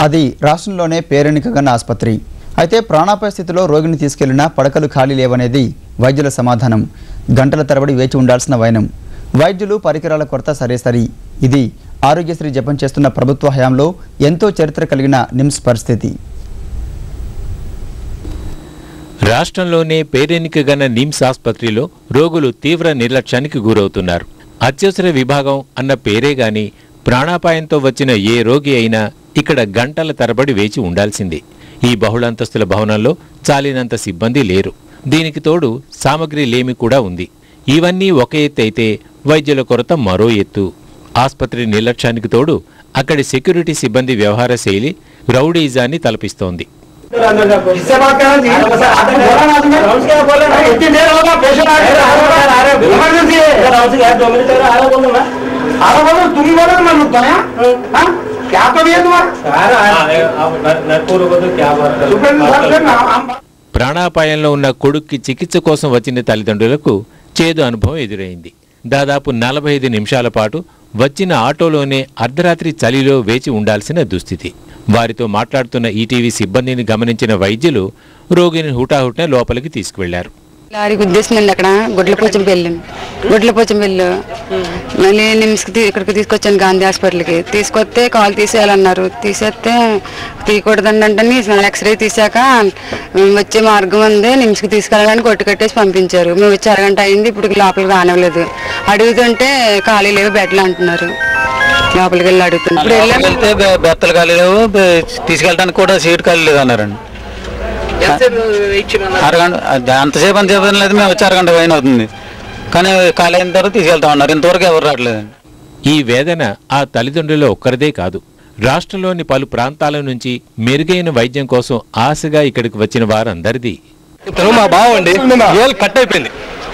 అది రాష్ట్రంలోనే పేరెన్నికగన్న ఆసుపత్రి. అయితే ప్రాణాపాయ స్థితిలో రోగిని తీసుకెళ్లినా పడకలు ఖాళీ లేవనేది వైద్యుల సమాధానం. గంటల తరబడి వేచి ఉండాల్సిన వైనం. వైద్యులు పరికరాల కొరత సరేసరి. ఇది ఆరోగ్యశ్రీ జపం చేస్తున్న ప్రభుత్వ హయాంలో ఎంతో చరిత్ర కలిగిన నిమ్స్ పరిస్థితి. రాష్ట్రంలోనే పేరెన్నికగన్న నిమ్స్ ఆసుపత్రిలో రోగులు తీవ్ర నిర్లక్ష్యానికి గురవుతున్నారు. అత్యవసర విభాగం అన్న పేరే గాని ప్రాణాపాయంతో వచ్చిన ఏ రోగి అయినా ఇక్కడ గంటల తరబడి వేచి ఉండాల్సిందే. ఈ బహుళంతస్తుల భవనంలో చాలినంత సిబ్బంది లేరు. దీనికి తోడు సామగ్రి లేమి కూడా ఉంది. ఇవన్నీ ఒక ఎత్తు అయితే వైద్యుల కొరత మరో ఎత్తు. ఆసుపత్రి నిర్లక్ష్యానికి తోడు అక్కడి సెక్యూరిటీ సిబ్బంది వ్యవహార శైలి రౌడీజాన్ని తలపిస్తోంది. ప్రాణాపాయంలో ఉన్న కొడుక్కి చికిత్స కోసం వచ్చిన తల్లిదండ్రులకు చేదు అనుభవం ఎదురైంది. దాదాపు 45 నిమిషాల పాటు వచ్చిన ఆటోలోనే అర్ధరాత్రి చలిలో వేచి ఉండాల్సిన దుస్థితి. వారితో మాట్లాడుతున్న ఈటీవీ సిబ్బందిని గమనించిన వైద్యులు రోగిని హుటాహుటిన లోపలికి తీసుకువెళ్లారు. లారీ గుద్దేసిందండి. అక్కడ గుడ్లపోచంపల్లి మళ్ళీ నిమ్స్కి ఇక్కడికి తీసుకొచ్చాను, గాంధీ హాస్పిటల్కి. తీసుకొస్తే కాల్ తీసేయాలన్నారు. తీసేస్తే తీయకూడదండి అంటే ఎక్స్రే తీసాక వచ్చే మార్గం ఉంది, నిమ్స్కి తీసుకెళ్ళడానికి కొట్టు కట్టేసి పంపించారు. మేము వచ్చి అరగంట అయింది, ఇప్పుడు లోపలికి రానివ్వలేదు. అడుగుతుంటే ఖాళీ లేవు బెడ్లు అంటున్నారు. లోపలికి వెళ్ళి అడుగుతున్నారు. బెత్తలు ఖాళీ లేవు, తీసుకెళ్ళడానికి కూడా సీట్ ఖాళీ లేదు అన్నారండి. అరగంట అంతసేపు అని చెప్పడం లేదు, మేము వచ్చి అరగంట పైన అవుతుంది. కానీ ఖాళీ అయిన తర్వాత తీసుకెళ్తామన్నారు. ఇంతవరకు ఎవరు రావట్లేదండి. ఈ వేదన ఆ తల్లిదండ్రుల ఒక్కరిదే కాదు. రాష్ట్రంలోని పలు ప్రాంతాల నుంచి మెరుగైన వైద్యం కోసం ఆశగా ఇక్కడికి వచ్చిన వారందరిది. మా బావ అండి ఏళ్ళు కట్ అయిపోయింది.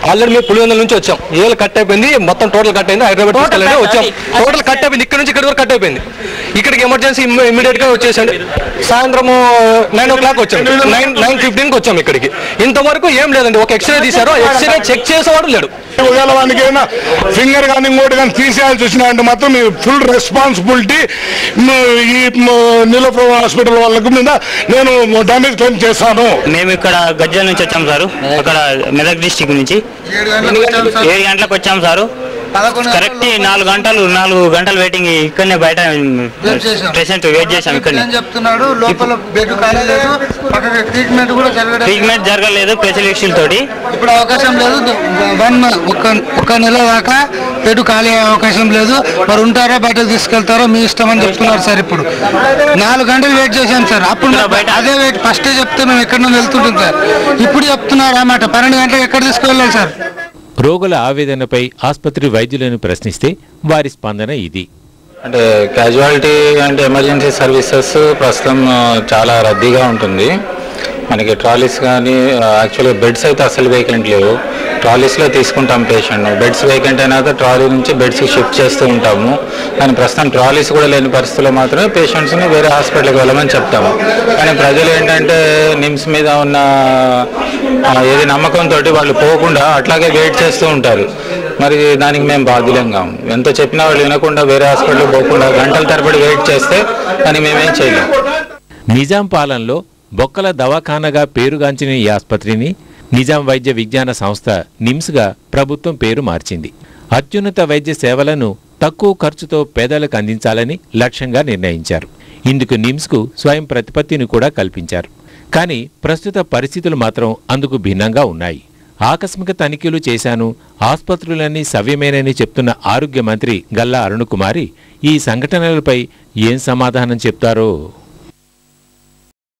ఆల్రెడీ మేము పులివెందుల నుంచి వచ్చాం. ఏళ్ళు కట్ అయిపోయింది, మొత్తం టోటల్ కట్ అయింది. హైదరాబాద్ తీసుకెళ్ళండి వచ్చాం. టోటల్ కట్ అయిపోయింది, ఇక్కడ నుంచి ఇక్కడ వరకు కట్ అయిపోయింది. ఇక్కడికి ఎమర్జెన్సీ ఇమీడియట్ గా వచ్చేసండి. సాయంత్రం 9 o'clock వచ్చాం, 9:15కి వచ్చాం ఇక్కడికి. ఇంతవరకు ఏం లేదండి. ఒక ఎక్స్రే తీశారు, ఎక్స్రే చెక్ చేసేవాడు లేడు. ఒకవేళ వానికైనా ఫింగర్ కానీ ఇంకోటి కానీ తీసేయాల్సి వచ్చినాయంటే మాత్రం మీ ఫుల్ రెస్పాన్సిబిలిటీ ఈ నీలప్రభ హాస్పిటల్ వాళ్ళకు మీద నేను డ్యామేజ్ క్లెయిమ్ చేస్తాను. మేము ఇక్కడ గజ్జల నుంచి వచ్చాం సారు, అక్కడ మెదక్ డిస్టిక్ నుంచి 7 గంటలకు వచ్చాం సారు. కరెక్ట్ 4 గంటలు వెయిటింగ్ ఇక్కడనే బయట పేషెంట్ వెయిట్ చేసాం. ఇక్కడ ట్రీట్మెంట్ జరగలేదు స్పెషలిస్టుల తోటి. ఇప్పుడు అవకాశం లేదు. ఒక నెల దాకా బెడ్ ఖాళీ అయ్యే అవకాశం లేదు. మరి ఉంటారా బయటకు తీసుకెళ్తారో మీ ఇష్టం అని చెప్తున్నారు సార్. ఇప్పుడు 4 గంటలు వెయిట్ చేశాం సార్. అప్పుడు అదే వెయిట్ ఫస్టే చెప్తే మేము ఎక్కడ నుండి వెళ్తుంటాం సార్. ఇప్పుడు చెప్తున్నారు అన్నమాట 12 గంటలకు ఎక్కడ తీసుకువెళ్ళాలి సార్. రోగుల ఆవేదనపై ఆసుపత్రి వైద్యులను ప్రశ్నిస్తే వారి స్పందన ఇది. అంటే క్యాజువాలిటీ అంటే ఎమర్జెన్సీ సర్వీసెస్ ప్రస్తుతం చాలా రద్దీగా ఉంటుంది. మనకి ట్రాలీస్ కానీ యాక్చువల్గా బెడ్స్ అయితే అసలు వేకెంట్ లేవు. ట్రాలీస్లో తీసుకుంటాం పేషెంట్. బెడ్స్ వేకెంట్ అయినాక ట్రాలీ నుంచి బెడ్స్కి షిఫ్ట్ చేస్తూ ఉంటాము. కానీ ప్రస్తుతం ట్రాలీస్ కూడా లేని పరిస్థితుల్లో మాత్రమే పేషెంట్స్ని వేరే హాస్పిటల్కి వెళ్ళమని చెప్తాము. కానీ ప్రజలు ఏంటంటే నిమ్స్ మీద ఉన్న ఏది నమ్మకంతో వాళ్ళు పోకుండా అట్లాగే వెయిట్ చేస్తూ ఉంటారు. మరి దానికి మేము బాధ్యులం కాము. ఎంత చెప్పినా వాళ్ళు వినకుండా వేరే హాస్పిటల్కి పోకుండా గంటల తరబడి వెయిట్ చేస్తే దానికి మేమేం చేయలేము. నిజాం పాలనలో బొక్కల దవాఖానగా పేరుగాంచిన ఈ ఆసుపత్రిని నిజాం వైద్య విజ్ఞాన సంస్థ నిమ్స్గా ప్రభుత్వం పేరు మార్చింది. అత్యున్నత వైద్య సేవలను తక్కువ ఖర్చుతో పేదలకు అందించాలని లక్ష్యంగా నిర్ణయించారు. ఇందుకు నిమ్స్కు స్వయం ప్రతిపత్తిని కూడా కల్పించారు. కానీ ప్రస్తుత పరిస్థితులు మాత్రం అందుకు భిన్నంగా ఉన్నాయి. ఆకస్మిక తనిఖీలు చేశాను, ఆసుపత్రులన్నీ సవ్యమేనని చెప్తున్న ఆరోగ్య మంత్రి గల్లా అరుణకుమారి ఈ సంఘటనలపై ఏం సమాధానం చెప్తారో.